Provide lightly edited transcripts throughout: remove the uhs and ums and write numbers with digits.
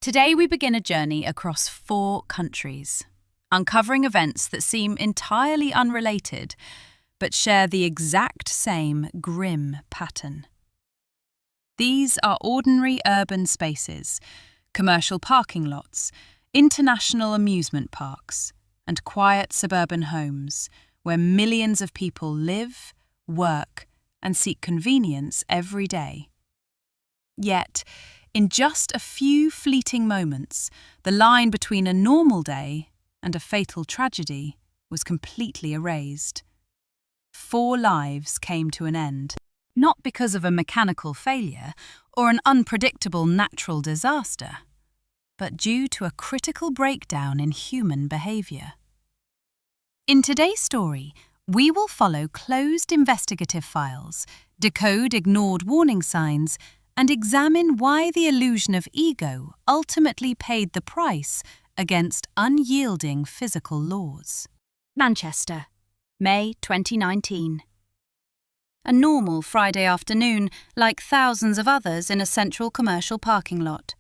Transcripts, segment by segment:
Today we begin a journey across 4 countries, uncovering events that seem entirely unrelated, but share the exact same grim pattern. These are ordinary urban spaces, commercial parking lots, international amusement parks, and quiet suburban homes where millions of people live, work, and seek convenience every day. Yet, in just a few fleeting moments, the line between a normal day and a fatal tragedy was completely erased. 4 lives came to an end, not because of a mechanical failure or an unpredictable natural disaster, but due to a critical breakdown in human behaviour. In today's story, we will follow closed investigative files, decode ignored warning signs, and examine why the illusion of ego ultimately paid the price against unyielding physical laws. Manchester, May 2019. A normal Friday afternoon, like thousands of others in a central commercial parking lot.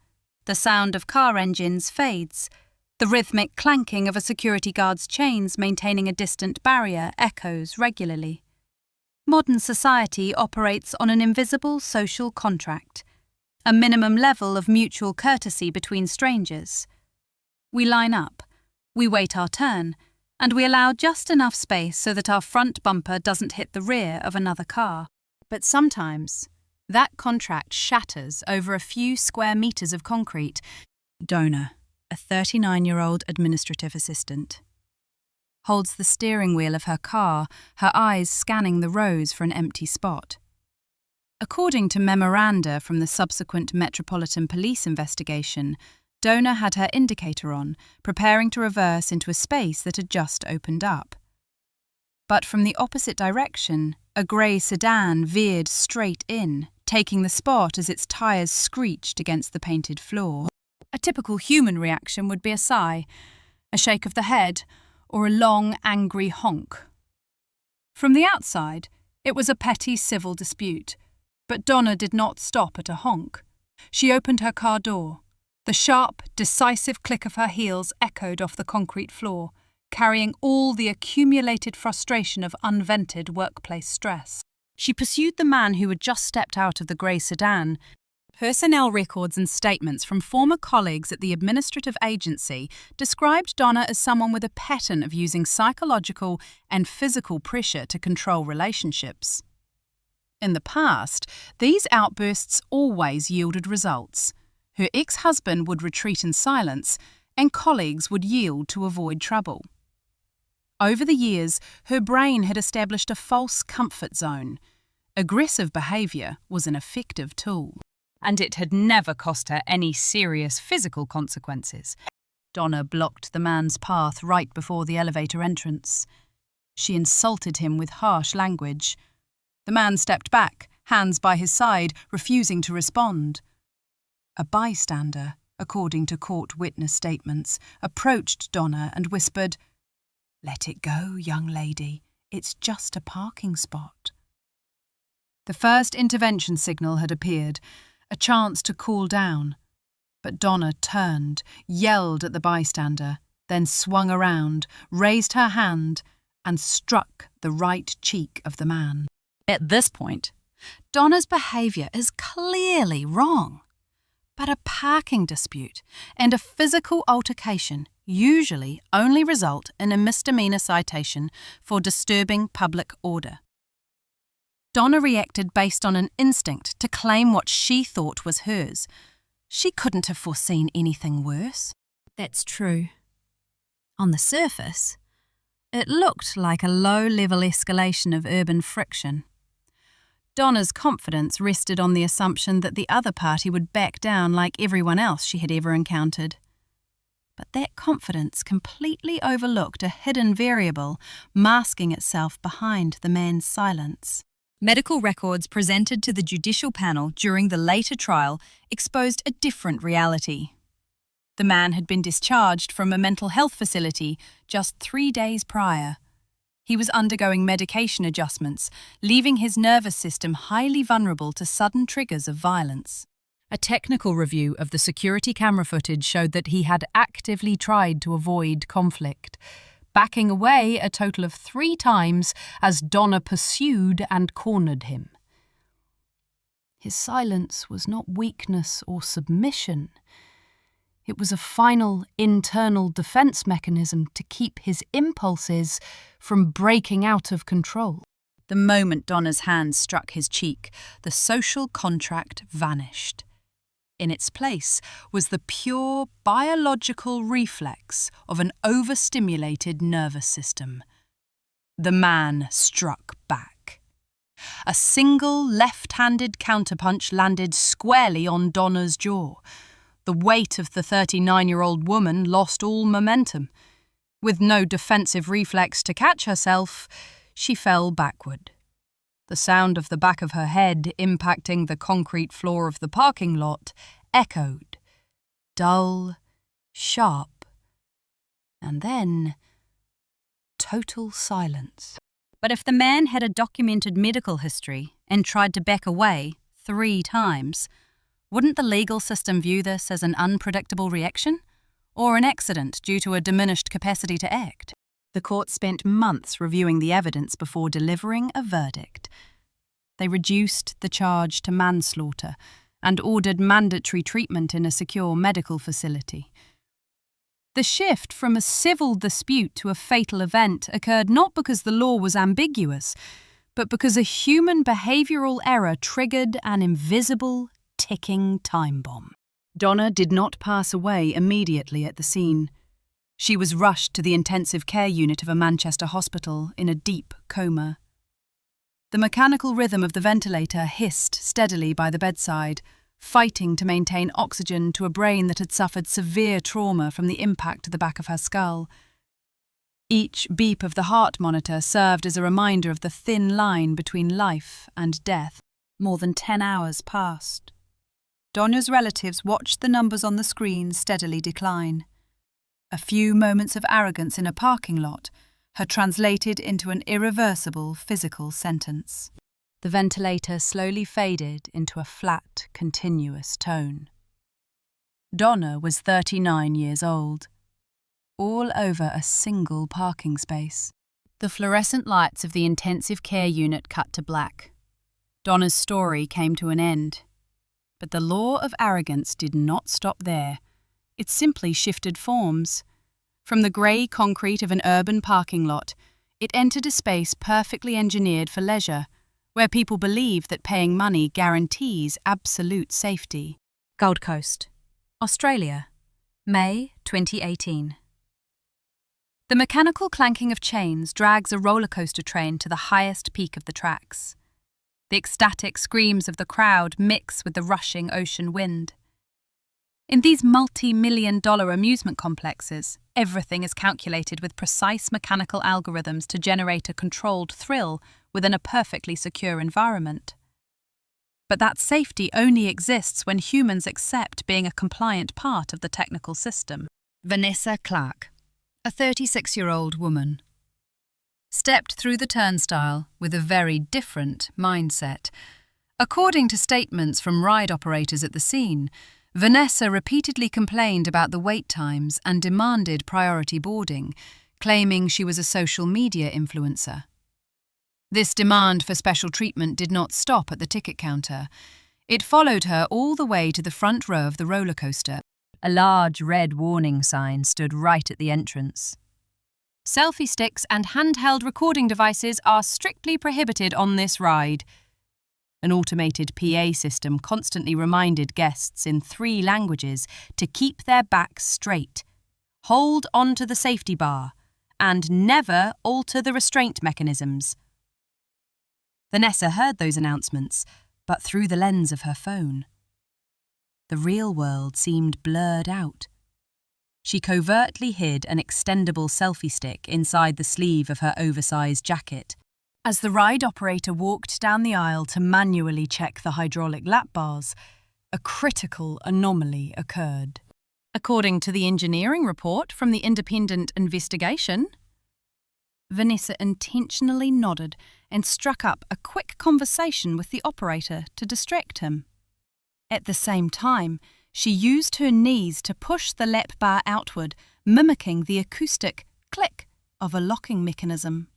The sound of car engines fades. The rhythmic clanking of a security guard's chains maintaining a distant barrier echoes regularly. Modern society operates on an invisible social contract, a minimum level of mutual courtesy between strangers. We line up, we wait our turn, and we allow just enough space so that our front bumper doesn't hit the rear of another car. But sometimes, that contract shatters over a few square meters of concrete. Donna, a 39-year-old administrative assistant, holds the steering wheel of her car, her eyes scanning the rows for an empty spot. According to memoranda from the subsequent Metropolitan Police investigation, Donna had her indicator on, preparing to reverse into a space that had just opened up. But from the opposite direction, a grey sedan veered straight in, taking the spot as its tyres screeched against the painted floor. A typical human reaction would be a sigh, a shake of the head, or a long, angry honk. From the outside, it was a petty civil dispute, but Donna did not stop at a honk. She opened her car door. The sharp, decisive click of her heels echoed off the concrete floor, carrying all the accumulated frustration of unvented workplace stress. She pursued the man who had just stepped out of the grey sedan. Personnel records and statements from former colleagues at the administrative agency described Donna as someone with a pattern of using psychological and physical pressure to control relationships. In the past, these outbursts always yielded results. Her ex-husband would retreat in silence, and colleagues would yield to avoid trouble. Over the years, her brain had established a false comfort zone. Aggressive behaviour was an effective tool, and it had never cost her any serious physical consequences. Donna blocked the man's path right before the elevator entrance. She insulted him with harsh language. The man stepped back, hands by his side, refusing to respond. A bystander, according to court witness statements, approached Donna and whispered, "Let it go, young lady. It's just a parking spot." The first intervention signal had appeared, a chance to cool down. But Donna turned, yelled at the bystander, then swung around, raised her hand, and struck the right cheek of the man. At this point, Donna's behaviour is clearly wrong. But a parking dispute and a physical altercation usually only result in a misdemeanor citation for disturbing public order. Donna reacted based on an instinct to claim what she thought was hers. She couldn't have foreseen anything worse. That's true. On the surface, it looked like a low-level escalation of urban friction. Donna's confidence rested on the assumption that the other party would back down like everyone else she had ever encountered. But that confidence completely overlooked a hidden variable masking itself behind the man's silence. Medical records presented to the judicial panel during the later trial exposed a different reality. The man had been discharged from a mental health facility just 3 days prior. He was undergoing medication adjustments, leaving his nervous system highly vulnerable to sudden triggers of violence. A technical review of the security camera footage showed that he had actively tried to avoid conflict, backing away a total of 3 times as Donna pursued and cornered him. His silence was not weakness or submission. It was a final internal defense mechanism to keep his impulses from breaking out of control. The moment Donna's hand struck his cheek, the social contract vanished. In its place was the pure biological reflex of an overstimulated nervous system. The man struck back. A single left-handed counterpunch landed squarely on Donna's jaw. The weight of the 39-year-old woman lost all momentum. With no defensive reflex to catch herself, she fell backward. The sound of the back of her head impacting the concrete floor of the parking lot echoed, dull, sharp, and then total silence. But if the man had a documented medical history and tried to back away 3 times, wouldn't the legal system view this as an unpredictable reaction, or an accident due to a diminished capacity to act? The court spent months reviewing the evidence before delivering a verdict. They reduced the charge to manslaughter and ordered mandatory treatment in a secure medical facility. The shift from a civil dispute to a fatal event occurred not because the law was ambiguous, but because a human behavioral error triggered an invisible, ticking time bomb. Donna did not pass away immediately at the scene. She was rushed to the intensive care unit of a Manchester hospital in a deep coma. The mechanical rhythm of the ventilator hissed steadily by the bedside, fighting to maintain oxygen to a brain that had suffered severe trauma from the impact to the back of her skull. Each beep of the heart monitor served as a reminder of the thin line between life and death. More than 10 hours passed. Donna's relatives watched the numbers on the screen steadily decline. A few moments of arrogance in a parking lot had translated into an irreversible physical sentence. The ventilator slowly faded into a flat, continuous tone. Donna was 39 years old, all over a single parking space. The fluorescent lights of the intensive care unit cut to black. Donna's story came to an end. But the law of arrogance did not stop there. It simply shifted forms. From the grey concrete of an urban parking lot, it entered a space perfectly engineered for leisure, where people believe that paying money guarantees absolute safety. Gold Coast, Australia, May 2018. The mechanical clanking of chains drags a roller coaster train to the highest peak of the tracks. The ecstatic screams of the crowd mix with the rushing ocean wind. In these multi-million-dollar amusement complexes, everything is calculated with precise mechanical algorithms to generate a controlled thrill within a perfectly secure environment. But that safety only exists when humans accept being a compliant part of the technical system. Vanessa Clark, a 36-year-old woman, stepped through the turnstile with a very different mindset. According to statements from ride operators at the scene, Vanessa repeatedly complained about the wait times and demanded priority boarding, claiming she was a social media influencer. This demand for special treatment did not stop at the ticket counter. It followed her all the way to the front row of the roller coaster. A large red warning sign stood right at the entrance. Selfie sticks and handheld recording devices are strictly prohibited on this ride. An automated PA system constantly reminded guests in 3 languages to keep their backs straight, hold onto the safety bar, and never alter the restraint mechanisms. Vanessa heard those announcements, but through the lens of her phone. The real world seemed blurred out. She covertly hid an extendable selfie stick inside the sleeve of her oversized jacket. As the ride operator walked down the aisle to manually check the hydraulic lap bars, a critical anomaly occurred. According to the engineering report from the independent investigation, Vanessa intentionally nodded and struck up a quick conversation with the operator to distract him. At the same time, she used her knees to push the lap bar outward, mimicking the acoustic click of a locking mechanism.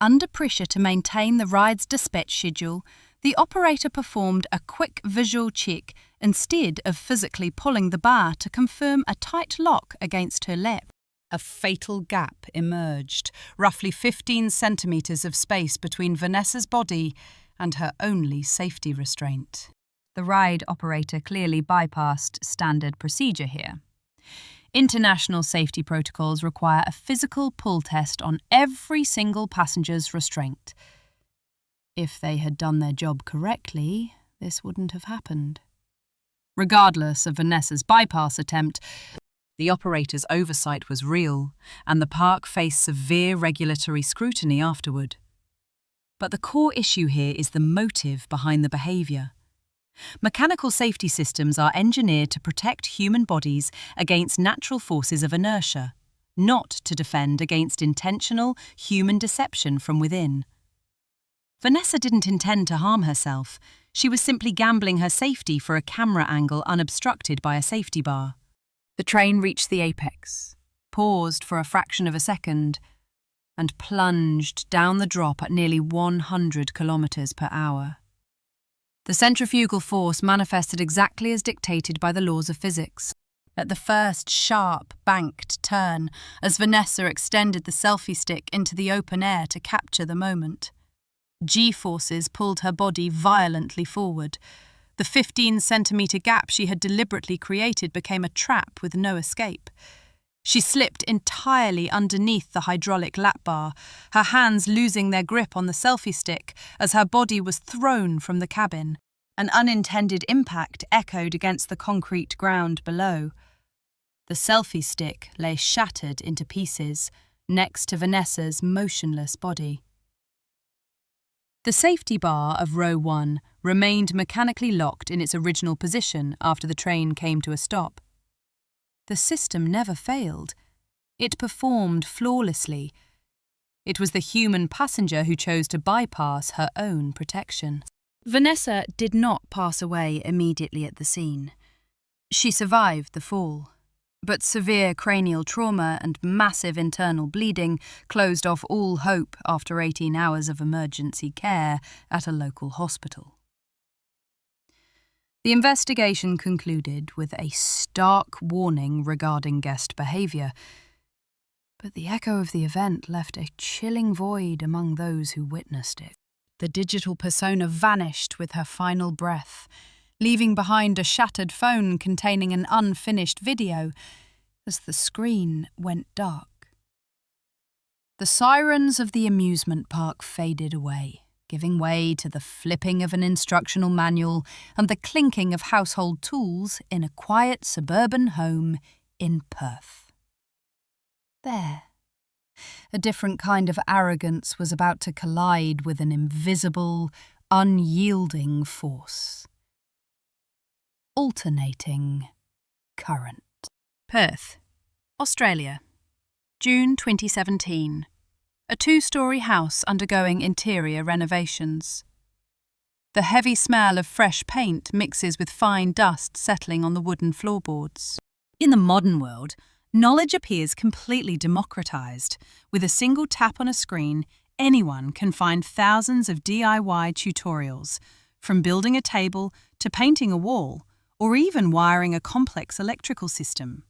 Under pressure to maintain the ride's dispatch schedule, the operator performed a quick visual check instead of physically pulling the bar to confirm a tight lock against her lap. A fatal gap emerged, roughly 15 centimetres of space between Vanessa's body and her only safety restraint. The ride operator clearly bypassed standard procedure here. International safety protocols require a physical pull test on every single passenger's restraint. If they had done their job correctly, this wouldn't have happened. Regardless of Vanessa's bypass attempt, the operator's oversight was real, and the park faced severe regulatory scrutiny afterward. But the core issue here is the motive behind the behaviour. Mechanical safety systems are engineered to protect human bodies against natural forces of inertia, not to defend against intentional human deception from within. Vanessa didn't intend to harm herself. She was simply gambling her safety for a camera angle unobstructed by a safety bar. The train reached the apex, paused for a fraction of a second, and plunged down the drop at nearly 100 kilometres per hour. The centrifugal force manifested exactly as dictated by the laws of physics. At the first sharp, banked turn, as Vanessa extended the selfie stick into the open air to capture the moment, G-forces pulled her body violently forward. The 15-centimetre gap she had deliberately created became a trap with no escape. She slipped entirely underneath the hydraulic lap bar, her hands losing their grip on the selfie stick as her body was thrown from the cabin. An unintended impact echoed against the concrete ground below. The selfie stick lay shattered into pieces, next to Vanessa's motionless body. The safety bar of row 1 remained mechanically locked in its original position after the train came to a stop. The system never failed. It performed flawlessly. It was the human passenger who chose to bypass her own protection. Vanessa did not pass away immediately at the scene. She survived the fall, but severe cranial trauma and massive internal bleeding closed off all hope after 18 hours of emergency care at a local hospital. The investigation concluded with a stark warning regarding guest behaviour, but the echo of the event left a chilling void among those who witnessed it. The digital persona vanished with her final breath, leaving behind a shattered phone containing an unfinished video as the screen went dark. The sirens of the amusement park faded away, giving way to the flipping of an instructional manual and the clinking of household tools in a quiet suburban home in Perth. There, a different kind of arrogance was about to collide with an invisible, unyielding force. Alternating current. Perth, Australia, June 2017. A 2-storey house undergoing interior renovations. The heavy smell of fresh paint mixes with fine dust settling on the wooden floorboards. In the modern world, knowledge appears completely democratized. With a single tap on a screen, anyone can find thousands of DIY tutorials, from building a table to painting a wall, or even wiring a complex electrical system.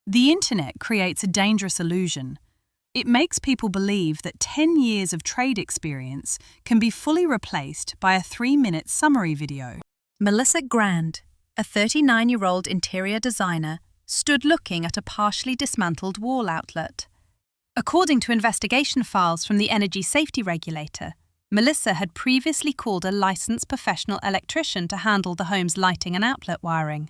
The internet creates a dangerous illusion. It makes people believe that 10 years of trade experience can be fully replaced by a 3-minute summary video. Melissa Grand, a 39-year-old interior designer, stood looking at a partially dismantled wall outlet. According to investigation files from the energy safety regulator, Melissa had previously called a licensed professional electrician to handle the home's lighting and outlet wiring.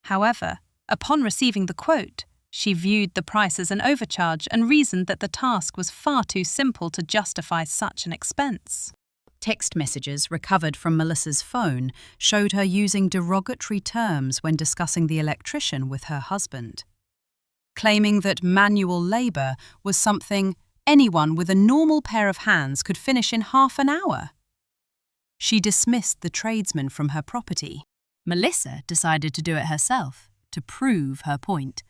However, upon receiving the quote, she viewed the price as an overcharge and reasoned that the task was far too simple to justify such an expense. Text messages recovered from Melissa's phone showed her using derogatory terms when discussing the electrician with her husband, claiming that manual labour was something anyone with a normal pair of hands could finish in half an hour. She dismissed the tradesman from her property, Melissa decided to do it herself to prove her point.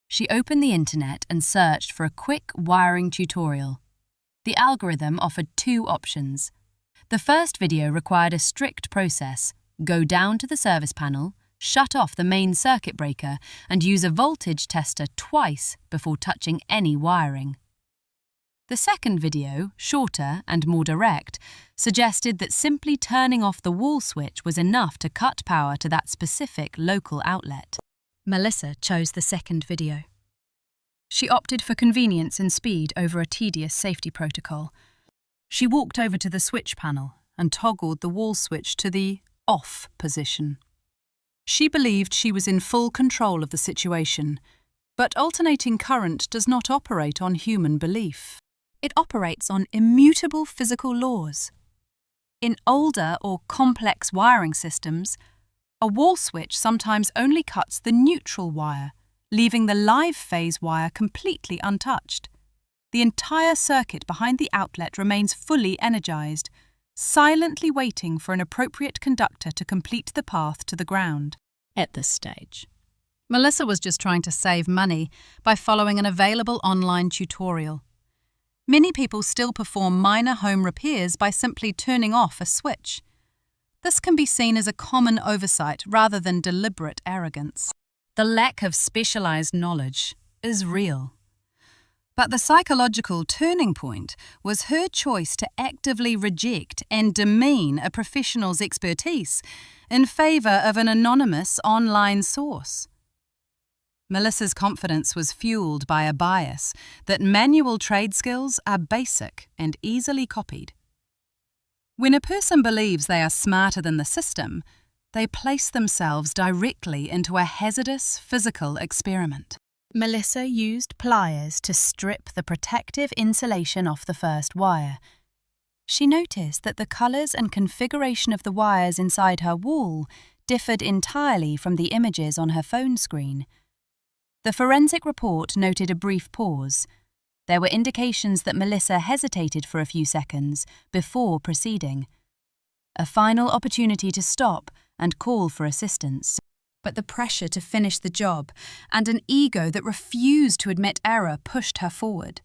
She opened the internet and searched for a quick wiring tutorial. The algorithm offered two options. The first video required a strict process: go down to the service panel, shut off the main circuit breaker, and use a voltage tester twice before touching any wiring. The second video, shorter and more direct, suggested that simply turning off the wall switch was enough to cut power to that specific local outlet. Melissa chose the second video. She opted for convenience and speed over a tedious safety protocol. She walked over to the switch panel and toggled the wall switch to the off position. She believed she was in full control of the situation, but alternating current does not operate on human belief. It operates on immutable physical laws. In older or complex wiring systems, a wall switch sometimes only cuts the neutral wire, leaving the live phase wire completely untouched. The entire circuit behind the outlet remains fully energized, silently waiting for an appropriate conductor to complete the path to the ground. At this stage, Melissa was just trying to save money by following an available online tutorial. Many people still perform minor home repairs by simply turning off a switch. This can be seen as a common oversight rather than deliberate arrogance. The lack of specialized knowledge is real. But the psychological turning point was her choice to actively reject and demean a professional's expertise in favor of an anonymous online source. Melissa's confidence was fueled by a bias that manual trade skills are basic and easily copied. When a person believes they are smarter than the system, they place themselves directly into a hazardous physical experiment. Melissa used pliers to strip the protective insulation off the first wire. She noticed that the colours and configuration of the wires inside her wall differed entirely from the images on her phone screen. The forensic report noted a brief pause. There were indications that Melissa hesitated for a few seconds before proceeding. A final opportunity to stop and call for assistance. But the pressure to finish the job and an ego that refused to admit error pushed her forward.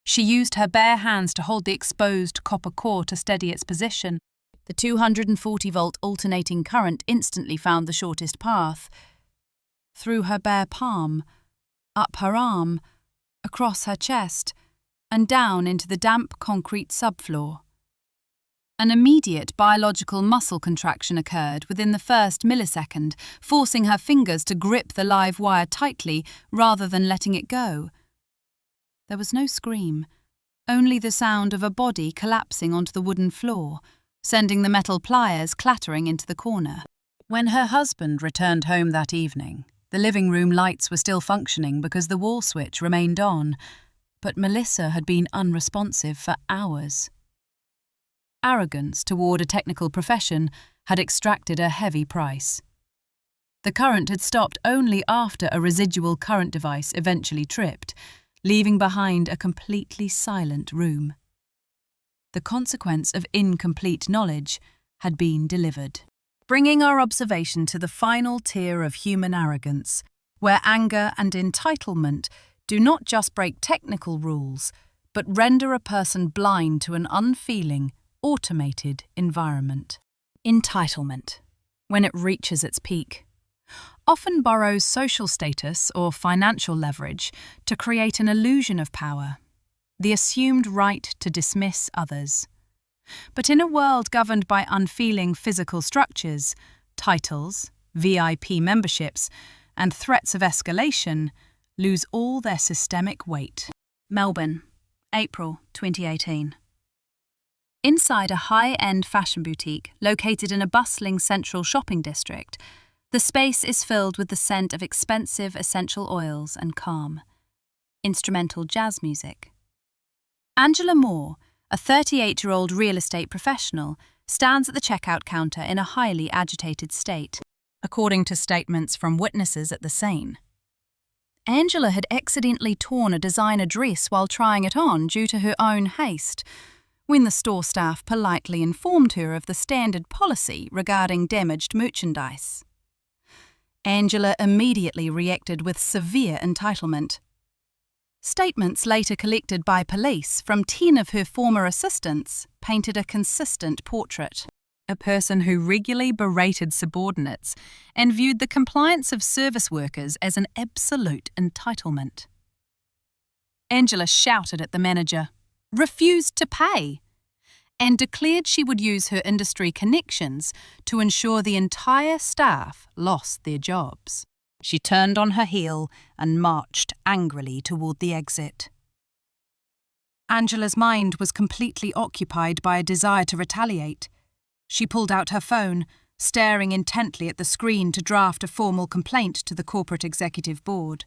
She used her bare hands to hold the exposed copper core to steady its position. The 240-volt alternating current instantly found the shortest path. Through her bare palm, up her arm, across her chest, and down into the damp concrete subfloor. An immediate biological muscle contraction occurred within the first millisecond, forcing her fingers to grip the live wire tightly rather than letting it go. There was no scream, only the sound of a body collapsing onto the wooden floor, sending the metal pliers clattering into the corner. When her husband returned home that evening, the living room lights were still functioning because the wall switch remained on, but Melissa had been unresponsive for hours. Arrogance toward a technical profession had extracted a heavy price. The current had stopped only after a residual current device eventually tripped, leaving behind a completely silent room. The consequence of incomplete knowledge had been delivered. Bringing our observation to the final tier of human arrogance, where anger and entitlement do not just break technical rules, but render a person blind to an unfeeling, automated environment. Entitlement, when it reaches its peak, often borrows social status or financial leverage to create an illusion of power, the assumed right to dismiss others. But in a world governed by unfeeling physical structures, titles, VIP memberships, and threats of escalation lose all their systemic weight. Melbourne, April 2018. Inside a high-end fashion boutique located in a bustling central shopping district, the space is filled with the scent of expensive essential oils and calm. Instrumental jazz music. Angela Moore, a 38-year-old real estate professional, stands at the checkout counter in a highly agitated state, according to statements from witnesses at the scene. Angela had accidentally torn a designer dress while trying it on due to her own haste, when the store staff politely informed her of the standard policy regarding damaged merchandise. Angela immediately reacted with severe entitlement. Statements later collected by police from 10 of her former assistants painted a consistent portrait. A person who regularly berated subordinates and viewed the compliance of service workers as an absolute entitlement. Angela shouted at the manager, refused to pay, and declared she would use her industry connections to ensure the entire staff lost their jobs. She turned on her heel and marched angrily toward the exit. Angela's mind was completely occupied by a desire to retaliate. She pulled out her phone, staring intently at the screen to draft a formal complaint to the corporate executive board.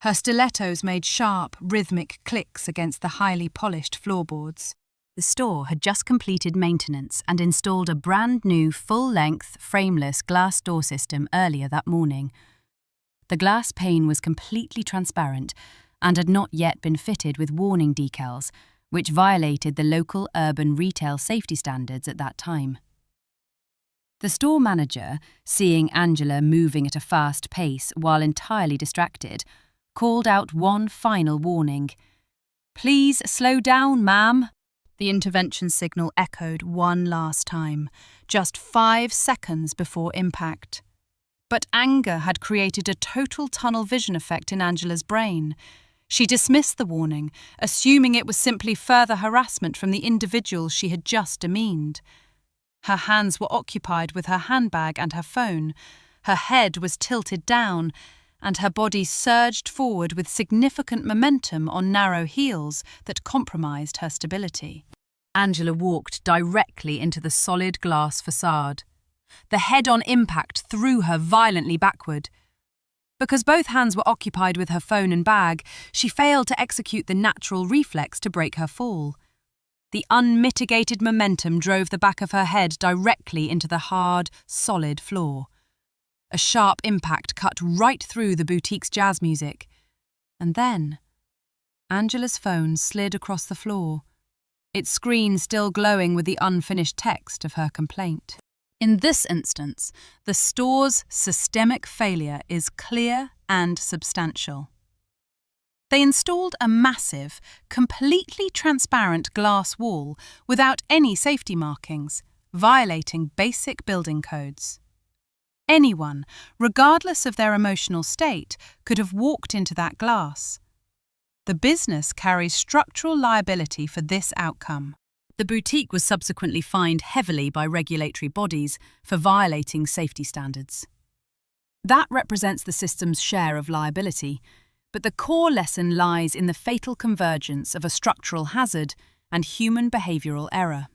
Her stilettos made sharp, rhythmic clicks against the highly polished floorboards. The store had just completed maintenance and installed a brand new full-length, frameless glass door system earlier that morning. The glass pane was completely transparent and had not yet been fitted with warning decals, which violated the local urban retail safety standards at that time. The store manager, seeing Angela moving at a fast pace while entirely distracted, called out one final warning. "Please slow down, ma'am." The intervention signal echoed one last time, just 5 seconds before impact. But anger had created a total tunnel vision effect in Angela's brain. She dismissed the warning, assuming it was simply further harassment from the individual she had just demeaned. Her hands were occupied with her handbag and her phone. Her head was tilted down, and her body surged forward with significant momentum on narrow heels that compromised her stability. Angela walked directly into the solid glass facade. The head-on impact threw her violently backward. Because both hands were occupied with her phone and bag, she failed to execute the natural reflex to break her fall. The unmitigated momentum drove the back of her head directly into the hard, solid floor. A sharp impact cut right through the boutique's jazz music. And then, Angela's phone slid across the floor, its screen still glowing with the unfinished text of her complaint. In this instance, the store's systemic failure is clear and substantial. They installed a massive, completely transparent glass wall without any safety markings, violating basic building codes. Anyone, regardless of their emotional state, could have walked into that glass. The business carries structural liability for this outcome. The boutique was subsequently fined heavily by regulatory bodies for violating safety standards. That represents the system's share of liability, but the core lesson lies in the fatal convergence of a structural hazard and human behavioral error.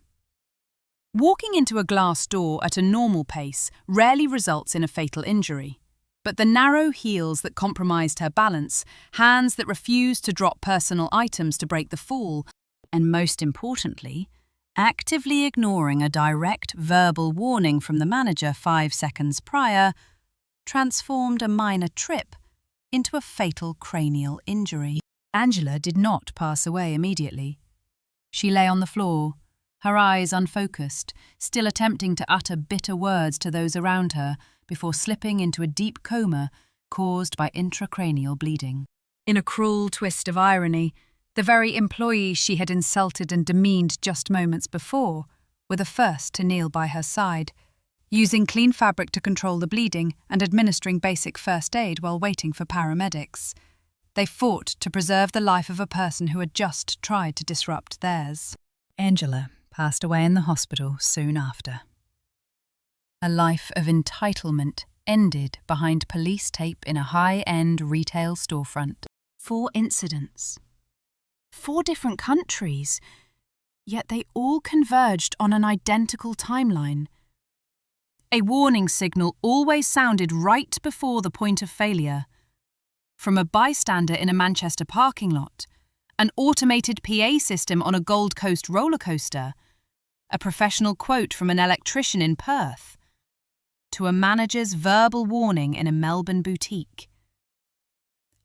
Walking into a glass door at a normal pace rarely results in a fatal injury, but the narrow heels that compromised her balance, hands that refused to drop personal items to break the fall, and most importantly, actively ignoring a direct verbal warning from the manager 5 seconds prior, transformed a minor trip into a fatal cranial injury. Angela did not pass away immediately. She lay on the floor, her eyes unfocused, still attempting to utter bitter words to those around her before slipping into a deep coma caused by intracranial bleeding. In a cruel twist of irony, the very employees she had insulted and demeaned just moments before were the first to kneel by her side, using clean fabric to control the bleeding and administering basic first aid while waiting for paramedics. They fought to preserve the life of a person who had just tried to disrupt theirs. Angela passed away in the hospital soon after. A life of entitlement ended behind police tape in a high-end retail storefront. 4 incidents. 4 different countries, yet they all converged on an identical timeline. A warning signal always sounded right before the point of failure. From a bystander in a Manchester parking lot, an automated PA system on a Gold Coast roller coaster, a professional quote from an electrician in Perth, to a manager's verbal warning in a Melbourne boutique.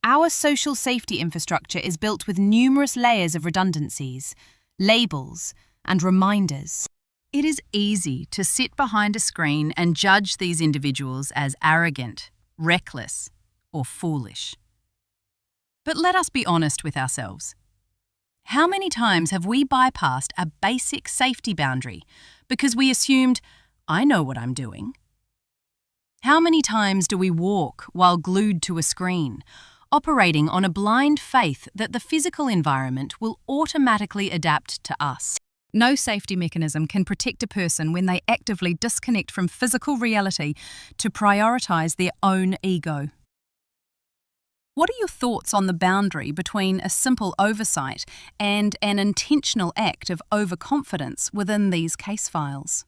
Our social safety infrastructure is built with numerous layers of redundancies, labels, and reminders. It is easy to sit behind a screen and judge these individuals as arrogant, reckless, or foolish. But let us be honest with ourselves. How many times have we bypassed a basic safety boundary because we assumed, I know what I'm doing? How many times do we walk while glued to a screen, operating on a blind faith that the physical environment will automatically adapt to us? No safety mechanism can protect a person when they actively disconnect from physical reality to prioritise their own ego. What are your thoughts on the boundary between a simple oversight and an intentional act of overconfidence within these case files?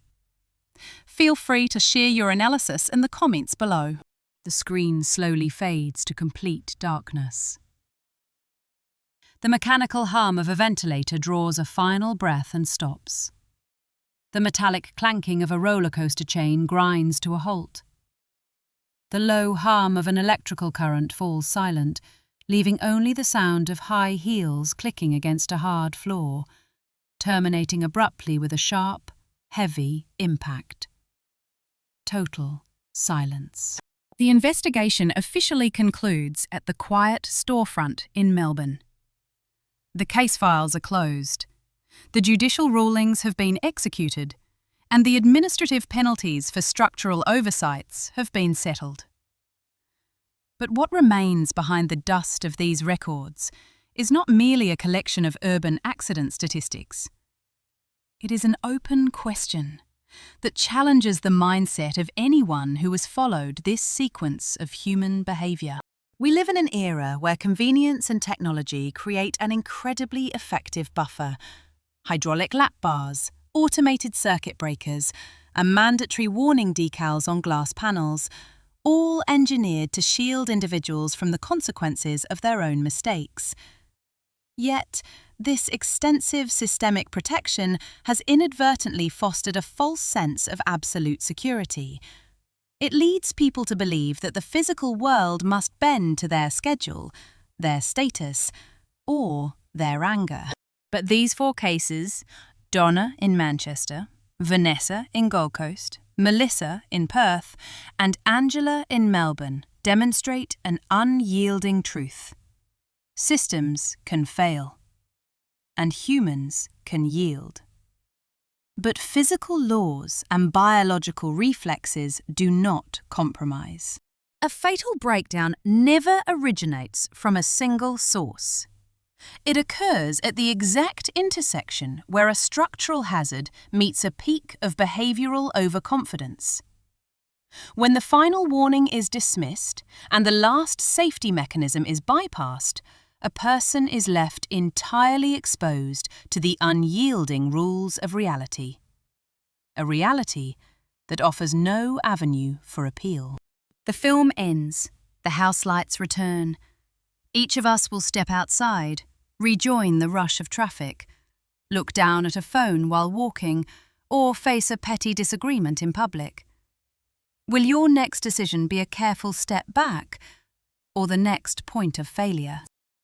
Feel free to share your analysis in the comments below. The screen slowly fades to complete darkness. The mechanical hum of a ventilator draws a final breath and stops. The metallic clanking of a roller coaster chain grinds to a halt. The low hum of an electrical current falls silent, leaving only the sound of high heels clicking against a hard floor, terminating abruptly with a sharp, heavy impact. Total silence. The investigation officially concludes at the quiet storefront in Melbourne. The case files are closed. The judicial rulings have been executed, and the administrative penalties for structural oversights have been settled. But what remains behind the dust of these records is not merely a collection of urban accident statistics. It is an open question that challenges the mindset of anyone who has followed this sequence of human behaviour. We live in an era where convenience and technology create an incredibly effective buffer. Hydraulic lap bars, automated circuit breakers, and mandatory warning decals on glass panels, all engineered to shield individuals from the consequences of their own mistakes. Yet, this extensive systemic protection has inadvertently fostered a false sense of absolute security. It leads people to believe that the physical world must bend to their schedule, their status, or their anger. But these 4 cases, Donna in Manchester, Vanessa in Gold Coast, Melissa in Perth, and Angela in Melbourne, demonstrate an unyielding truth. Systems can fail, and humans can yield. But physical laws and biological reflexes do not compromise. A fatal breakdown never originates from a single source. It occurs at the exact intersection where a structural hazard meets a peak of behavioural overconfidence. When the final warning is dismissed and the last safety mechanism is bypassed, a person is left entirely exposed to the unyielding rules of reality. A reality that offers no avenue for appeal. The film ends. The house lights return. Each of us will step outside, rejoin the rush of traffic, look down at a phone while walking, or face a petty disagreement in public. Will your next decision be a careful step back, or the next point of failure?